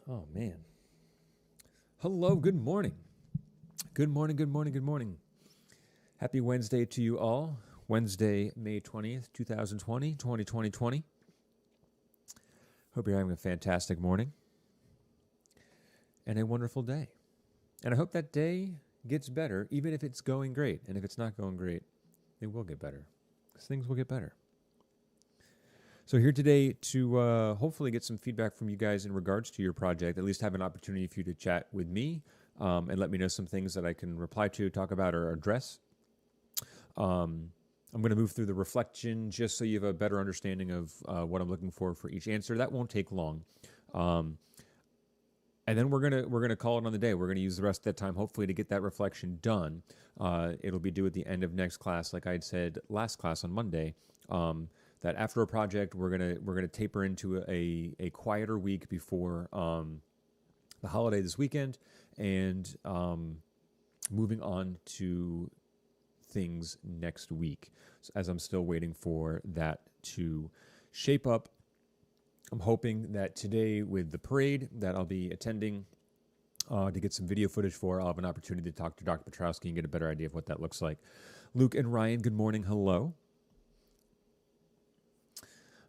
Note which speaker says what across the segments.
Speaker 1: Oh, man. Hello, good morning. Good morning, good morning, good morning. Happy Wednesday to you all. Wednesday, May 20th, 2020. Hope you're having a fantastic morning and a wonderful day. And I hope that day gets better, even if it's going great. And if it's not going great, it will get better, because things will get better. So here today to hopefully get some feedback from you guys in regards to your project, at least have an opportunity for you to chat with me and let me know some things that I can reply to, talk about, or address. I'm going to move through the reflection just so you have a better understanding of what I'm looking for each answer. That won't take long. And then we're gonna call it on the day. We're gonna use the rest of that time, hopefully, to get that reflection done. It'll be due at the end of next class, like I had said last class on Monday. That after a project, we're gonna taper into a quieter week before the holiday this weekend, and moving on to things next week. So as I'm still waiting for that to shape up, I'm hoping that today with the parade that I'll be attending to get some video footage for, I'll have an opportunity to talk to Dr. Petrowski and get a better idea of what that looks like. Luke and Ryan, good morning. Hello.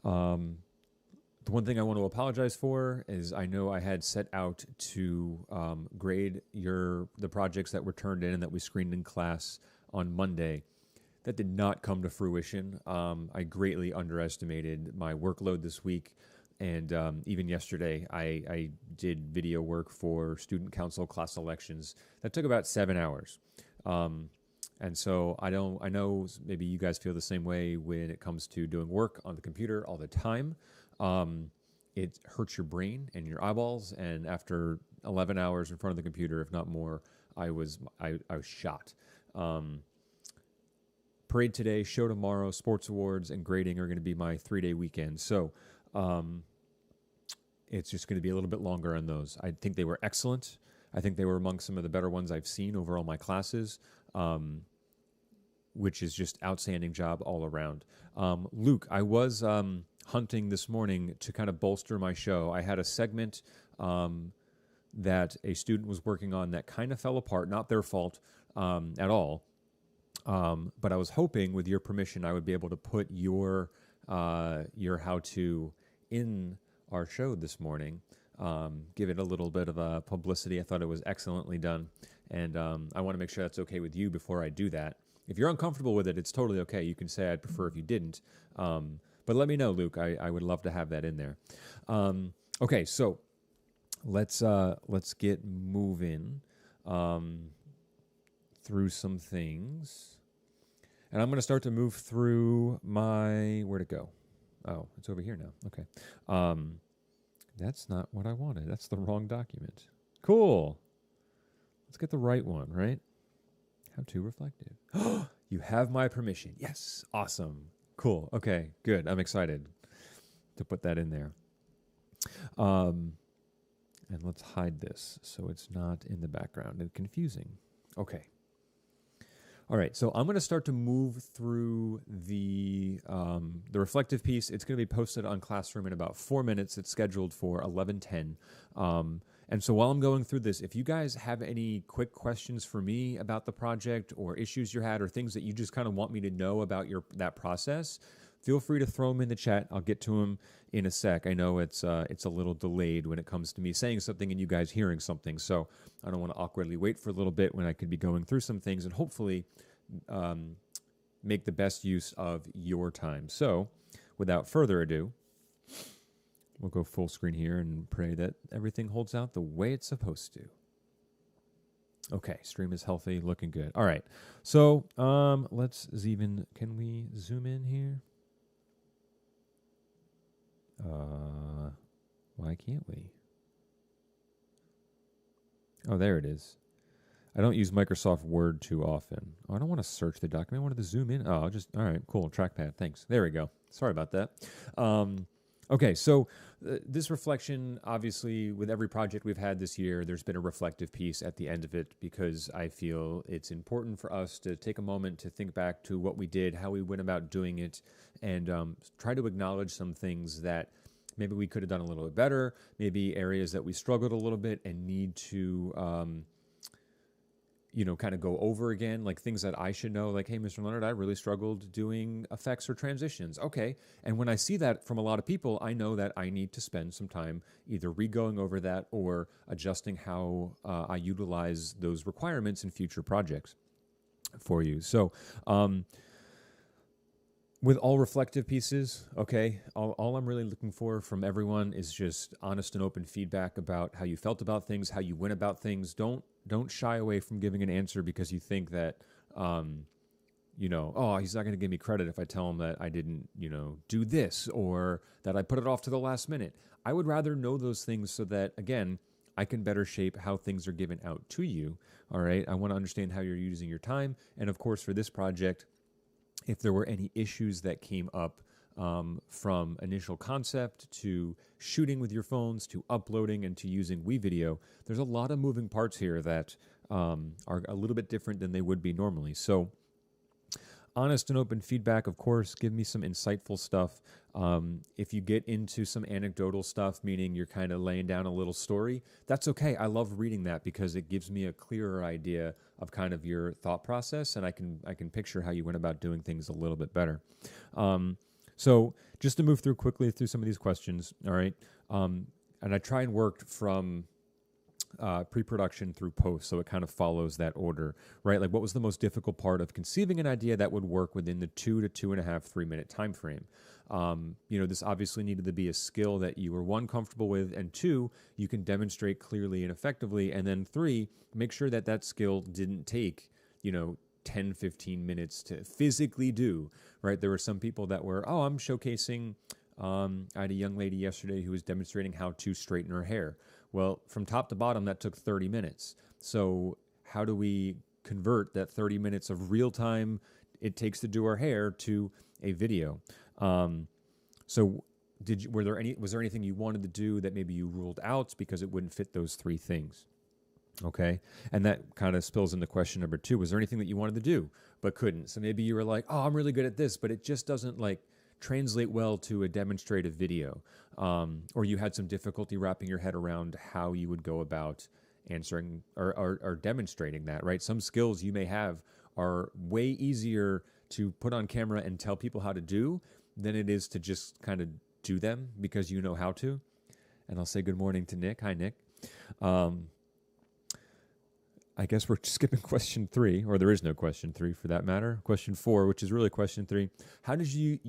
Speaker 1: The one thing I want to apologize for is I know I had set out to grade the projects that were turned in and that we screened in class on Monday. That did not come to fruition. I greatly underestimated my workload this week. And even yesterday, I did video work for student council class elections. That took about 7 hours. And so I know maybe you guys feel the same way when it comes to doing work on the computer all the time. It hurts your brain and your eyeballs. And after 11 hours in front of the computer, if not more, I was shot. Parade today, show tomorrow, sports awards, and grading are going to be my 3-day weekend. So it's just going to be a little bit longer on those. I think they were excellent. I think they were among some of the better ones I've seen over all my classes, which is just outstanding job all around. Luke, I was hunting this morning to kind of bolster my show. I had a segment that a student was working on that kind of fell apart, not their fault at all. But I was hoping, with your permission, I would be able to put your how-to in our show this morning. Give it a little bit of publicity. I thought it was excellently done, and I want to make sure that's okay with you before I do that. If you're uncomfortable with it, it's totally okay. You can say I'd prefer if you didn't. But let me know, Luke. I would love to have that in there. Okay, so let's get moving through some things. And I'm going to start to move through where'd it go? Oh, it's over here now. Okay. That's not what I wanted. That's the wrong document. Cool. Let's get the right one, right? How to reflective. You have my permission. Yes. Awesome. Cool. Okay, good. I'm excited to put that in there. And let's hide this so it's not in the background and confusing. Okay. All right, so I'm going to start to move through the reflective piece. It's going to be posted on Classroom in about 4 minutes. It's scheduled for 11:10. And so while I'm going through this, if you guys have any quick questions for me about the project or issues you had or things that you just kind of want me to know about that process, feel free to throw them in the chat. I'll get to them in a sec. I know it's a little delayed when it comes to me saying something and you guys hearing something, so I don't want to awkwardly wait for a little bit when I could be going through some things and hopefully make the best use of your time. So without further ado, we'll go full screen here and pray that everything holds out the way it's supposed to. Okay, stream is healthy, looking good. All right, so can we zoom in here? Why can't we? Oh, there it is. I don't use Microsoft Word too often. Oh, I don't want to search the document. I wanted to zoom in. Oh, all right, cool. Trackpad, thanks. There we go. Sorry about that. Okay, so this reflection, obviously, with every project we've had this year, there's been a reflective piece at the end of it because I feel it's important for us to take a moment to think back to what we did, how we went about doing it, and try to acknowledge some things that maybe we could have done a little bit better, maybe areas that we struggled a little bit and need to, kind of go over again, like things that I should know, like, hey, Mr. Leonard, I really struggled doing effects or transitions. Okay. And when I see that from a lot of people, I know that I need to spend some time either re-going over that or adjusting how I utilize those requirements in future projects for you. So, with all reflective pieces, okay, all I'm really looking for from everyone is just honest and open feedback about how you felt about things, how you went about things. Don't shy away from giving an answer because you think that, oh, he's not going to give me credit if I tell him that I didn't, do this or that I put it off to the last minute. I would rather know those things so that, again, I can better shape how things are given out to you, all right? I want to understand how you're using your time. And, of course, for this project, if there were any issues that came up from initial concept to shooting with your phones to uploading and to using WeVideo, there's a lot of moving parts here that are a little bit different than they would be normally. So honest and open feedback, of course, give me some insightful stuff. If you get into some anecdotal stuff, meaning you're kind of laying down a little story, that's okay. I love reading that because it gives me a clearer idea of kind of your thought process, and I can picture how you went about doing things a little bit better. So just to move quickly through some of these questions, all right, and I try and work from pre-production through post, so it kind of follows that order, right? Like, what was the most difficult part of conceiving an idea that would work within the 2 to 2.5, 3 minute time frame? This obviously needed to be a skill that you were, 1, comfortable with, and 2, you can demonstrate clearly and effectively, and then 3, make sure that that skill didn't take, 10, 15 minutes to physically do, right? There were some people that were, I'm showcasing, I had a young lady yesterday who was demonstrating how to straighten her hair. Well, from top to bottom, that took 30 minutes. So how do we convert that 30 minutes of real time it takes to do our hair to a video? So was there anything you wanted to do that maybe you ruled out because it wouldn't fit those 3 things? Okay. And that kind of spills into question number 2. Was there anything that you wanted to do but couldn't? So maybe you were like, I'm really good at this, but it just doesn't translate well to a demonstrative video, or you had some difficulty wrapping your head around how you would go about answering or demonstrating that, right? Some skills you may have are way easier to put on camera and tell people how to do than it is to just kind of do them because you know how to. And I'll say good morning to Nick. Hi, Nick. I guess we're skipping question 3, or there is no question 3 for that matter. Question 4, which is really question 3. How did you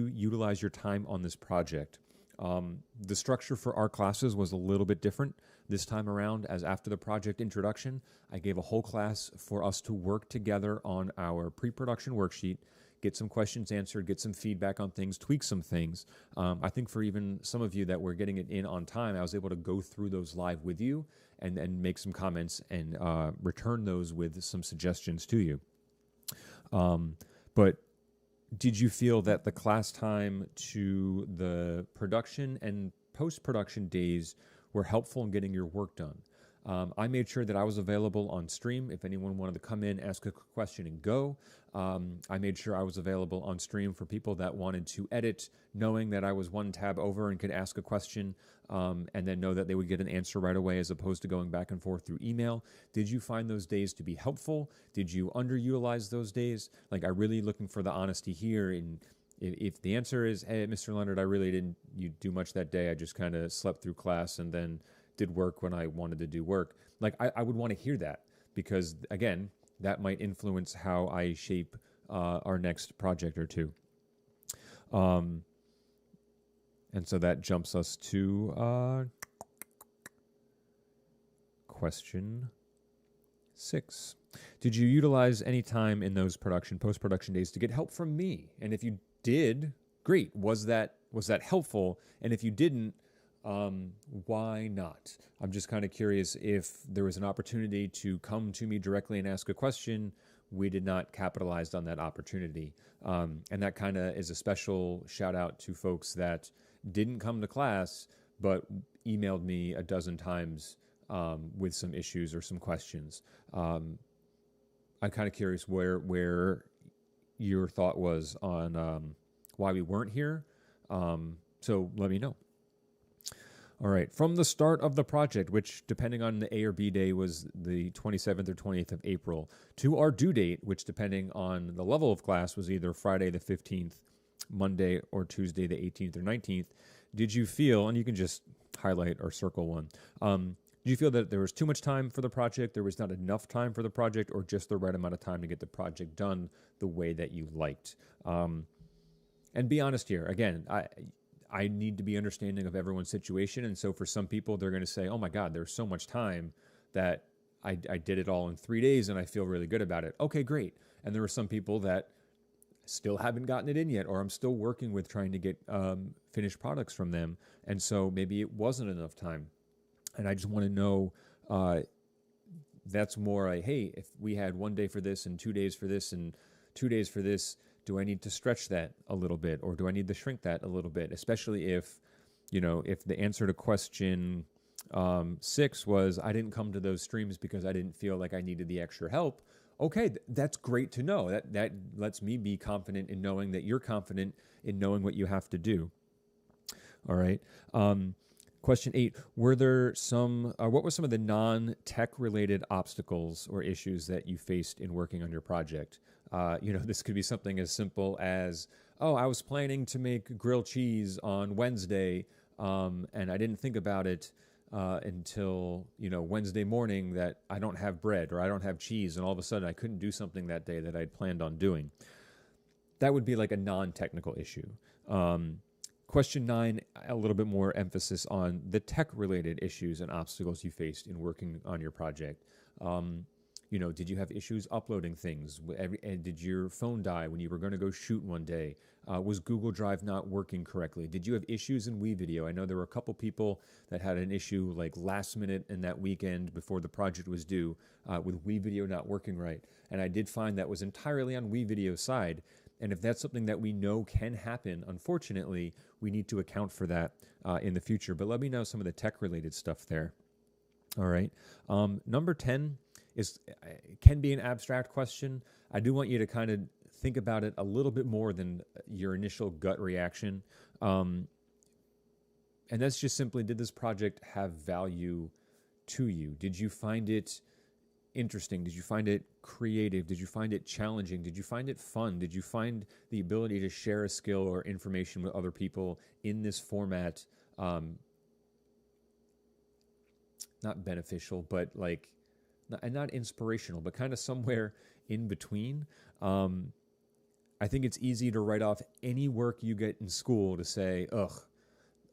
Speaker 1: utilize your time on this project? The structure for our classes was a little bit different this time around, as after the project introduction, I gave a whole class for us to work together on our pre-production worksheet, get some questions answered, get some feedback on things, tweak some things. I think for even some of you that were getting it in on time, I was able to go through those live with you and make some comments and return those with some suggestions to you. But did you feel that the class time to the production and post-production days were helpful in getting your work done? I made sure that I was available on stream if anyone wanted to come in, ask a question, and go. I made sure I was available on stream for people that wanted to edit, knowing that I was 1 tab over and could ask a question and then know that they would get an answer right away as opposed to going back and forth through email. Did you find those days to be helpful? Did you underutilize those days? I'm really looking for the honesty here. And if the answer is, hey, Mr. Leonard, I really didn't do much that day. I just kind of slept through class and then did work when I wanted to do work. I would want to hear that because, again, that might influence how I shape our next project or 2. And so that jumps us to question 6. Did you utilize any time in those post-production days to get help from me? And if you did, great. Was that helpful? And if you didn't, why not? I'm just kind of curious if there was an opportunity to come to me directly and ask a question. We did not capitalize on that opportunity. And that kind of is a special shout out to folks that didn't come to class, but emailed me a dozen times with some issues or some questions. I'm kind of curious where your thought was on why we weren't here. So let me know. All right. From the start of the project, which depending on the A or B day was the 27th or 28th of April, to our due date, which depending on the level of class was either Friday the 15th, Monday or Tuesday the 18th or 19th, did you feel, and you can just highlight or circle one, did you feel that there was too much time for the project, there was not enough time for the project, or just the right amount of time to get the project done the way that you liked? And be honest here. Again, I need to be understanding of everyone's situation. And so for some people, they're going to say, oh my God, there's so much time that I did it all in 3 days and I feel really good about it. Okay, great. And there are some people that still haven't gotten it in yet, or I'm still working with trying to get finished products from them. And so maybe it wasn't enough time. And I just want to know, that's more like, hey, if we had 1 day for this and 2 days for this and 2 days for this, do I need to stretch that a little bit, or do I need to shrink that a little bit? Especially if, if the answer to question 6 was, I didn't come to those streams because I didn't feel like I needed the extra help. Okay, that's great to know. That lets me be confident in knowing that you're confident in knowing what you have to do. All right. Question 8, what were some of the non-tech related obstacles or issues that you faced in working on your project? This could be something as simple as, I was planning to make grilled cheese on Wednesday, and I didn't think about it until, Wednesday morning that I don't have bread or I don't have cheese, and all of a sudden I couldn't do something that day that I'd planned on doing. That would be like a non-technical issue. Question 9, a little bit more emphasis on the tech-related issues and obstacles you faced in working on your project. Did you have issues uploading things? And did your phone die when you were going to go shoot one day? Was Google Drive not working correctly? Did you have issues in WeVideo? I know there were a couple people that had an issue like last minute in that weekend before the project was due with WeVideo not working right. And I did find that was entirely on WeVideo's side. And if that's something that we know can happen, unfortunately, we need to account for that in the future. But let me know some of the tech-related stuff there. All right. Number 10 can be an abstract question. I do want you to kind of think about it a little bit more than your initial gut reaction. And that's just simply, did this project have value to you? Did you find it interesting? Did you find it creative? Did you find it challenging? Did you find it fun? Did you find the ability to share a skill or information with other people in this format not beneficial, but not inspirational, but kind of somewhere in between? I think it's easy to write off any work you get in school to say, ugh,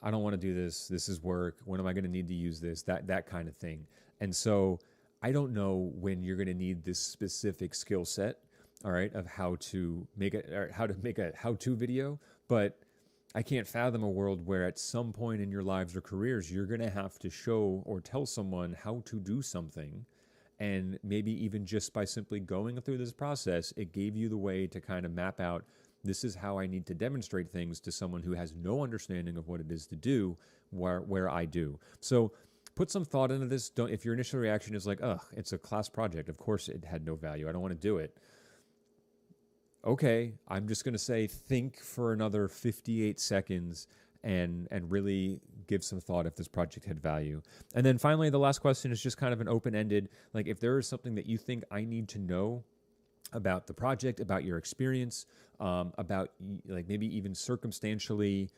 Speaker 1: I don't want to do this. This is work. When am I going to need to use this? That kind of thing. And so I don't know when you're going to need this specific skill set, all right, of how to make a how-to video, but I can't fathom a world where at some point in your lives or careers, you're going to have to show or tell someone how to do something. And maybe even just by simply going through this process, it gave you the way to kind of map out, this is how I need to demonstrate things to someone who has no understanding of what it is to do where I do. So put some thought into this. If your initial reaction is like, ugh, it's a class project, of course it had no value, I don't want to do it. Okay, I'm just going to say think for another 58 seconds and really give some thought if this project had value. And then finally, the last question is just kind of an open-ended, like if there is something that you think I need to know about the project, about your experience, about like maybe even circumstantially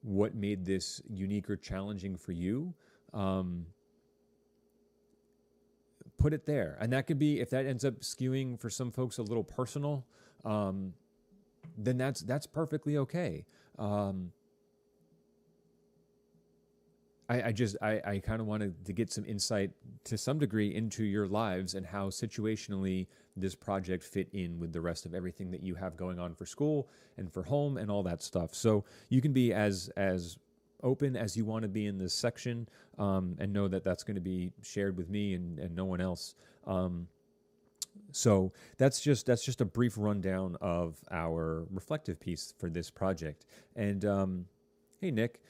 Speaker 1: what made this unique or challenging for you, put it there. And that could be, if that ends up skewing for some folks a little personal, then that's perfectly okay. I kind of wanted to get some insight to some degree into your lives and how situationally this project fit in with the rest of everything that you have going on for school and for home and all that stuff. So you can be as open as you want to be in this section, and know that that's going to be shared with me and no one else. So that's just a brief rundown of our reflective piece for this project. And hey, Nick,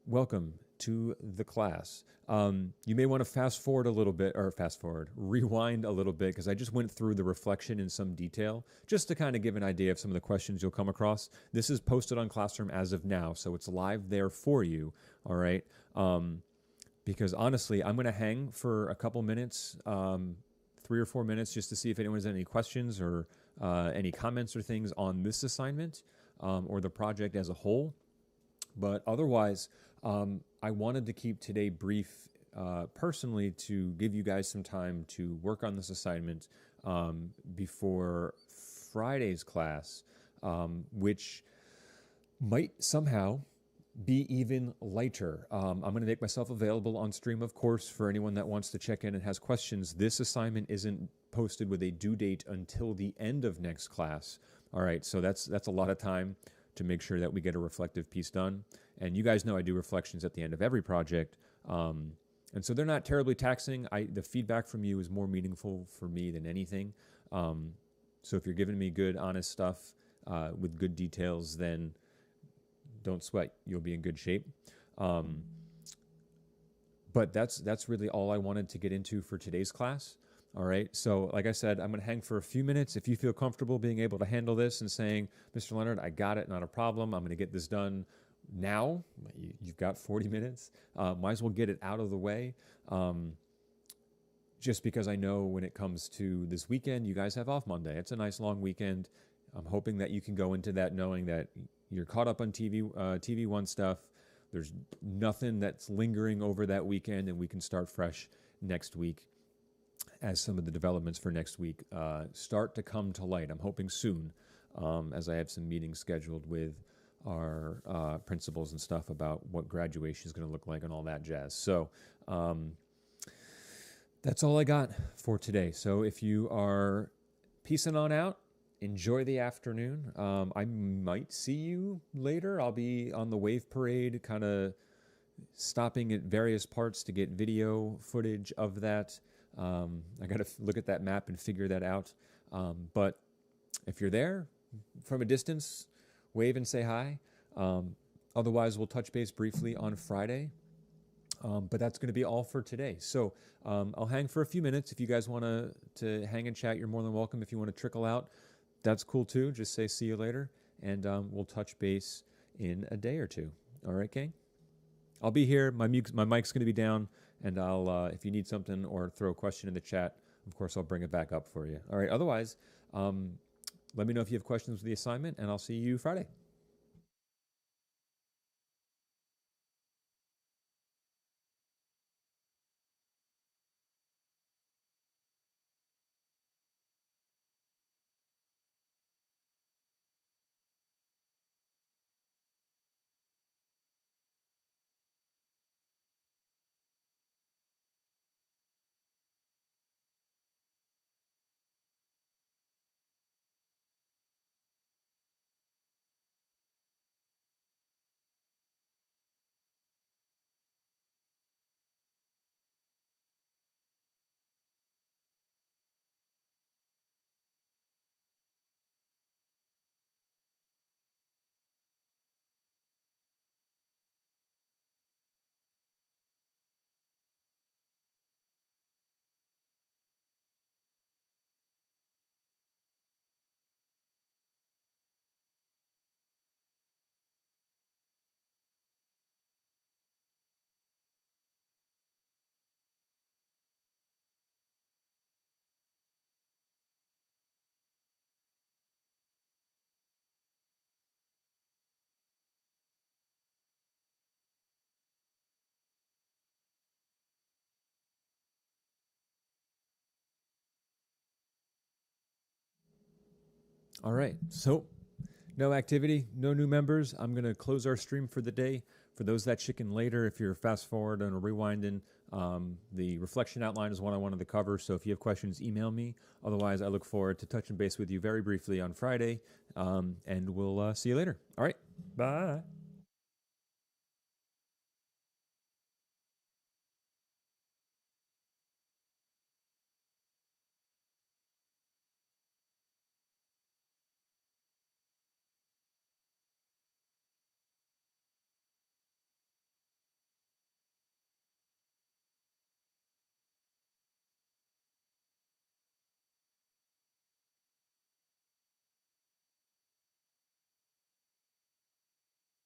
Speaker 1: welcome. to the class. You may want to rewind a little bit, because I just went through the reflection in some detail just to kind of give an idea of some of the questions you'll come across. This is posted on Classroom as of now, so it's live there for you, all right? Because honestly, I'm going to hang for a couple minutes, 3 or 4 minutes, just to see if anyone has any questions or any comments or things on this assignment or the project as a whole. But otherwise, I wanted to keep today brief personally to give you guys some time to work on this assignment before Friday's class, which might somehow be even lighter. I'm going to make myself available on stream, of course, for anyone that wants to check in and has questions. This assignment isn't posted with a due date until the end of next class. All right, so that's a lot of time to make sure that we get a reflective piece done. And you guys know I do reflections at the end of every project. And so they're not terribly taxing. The feedback from you is more meaningful for me than anything. So if you're giving me good, honest stuff with good details, then don't sweat. You'll be in good shape. But that's really all I wanted to get into for today's class. All right. So like I said, I'm going to hang for a few minutes. If you feel comfortable being able to handle this and saying, Mr. Leonard, I got it, not a problem. I'm going to get this done now. You've got 40 minutes. Might as well get it out of the way. Just because I know when it comes to this weekend, you guys have off Monday. It's a nice long weekend. I'm hoping that you can go into that knowing that you're caught up on TV One stuff. There's nothing that's lingering over that weekend, and we can start fresh next week as some of the developments for next week start to come to light. I'm hoping soon, as I have some meetings scheduled with our principals and stuff about what graduation is going to look like and all that jazz. So that's all I got for today. So if you are peacing on out, enjoy the afternoon. I might see you later. I'll be on the wave parade, kind of stopping at various parts to get video footage of that. I got to look at that map and figure that out. But if you're there from a distance, wave and say hi. Otherwise, we'll touch base briefly on Friday. But that's going to be all for today. So I'll hang for a few minutes. If you guys want to hang and chat, you're more than welcome. If you want to trickle out, that's cool too. Just say see you later, and we'll touch base in a day or two. All right, gang? I'll be here. My mic's going to be down, and I'll if you need something or throw a question in the chat, of course, I'll bring it back up for you. All right. Otherwise, let me know if you have questions with the assignment, and I'll see you Friday. All right. So no activity, no new members. I'm going to close our stream for the day. For those that check in later, if you're fast forward and rewinding, the reflection outline is one I wanted to cover. So if you have questions, email me. Otherwise, I look forward to touching base with you very briefly on Friday, and we'll see you later. All right. Bye.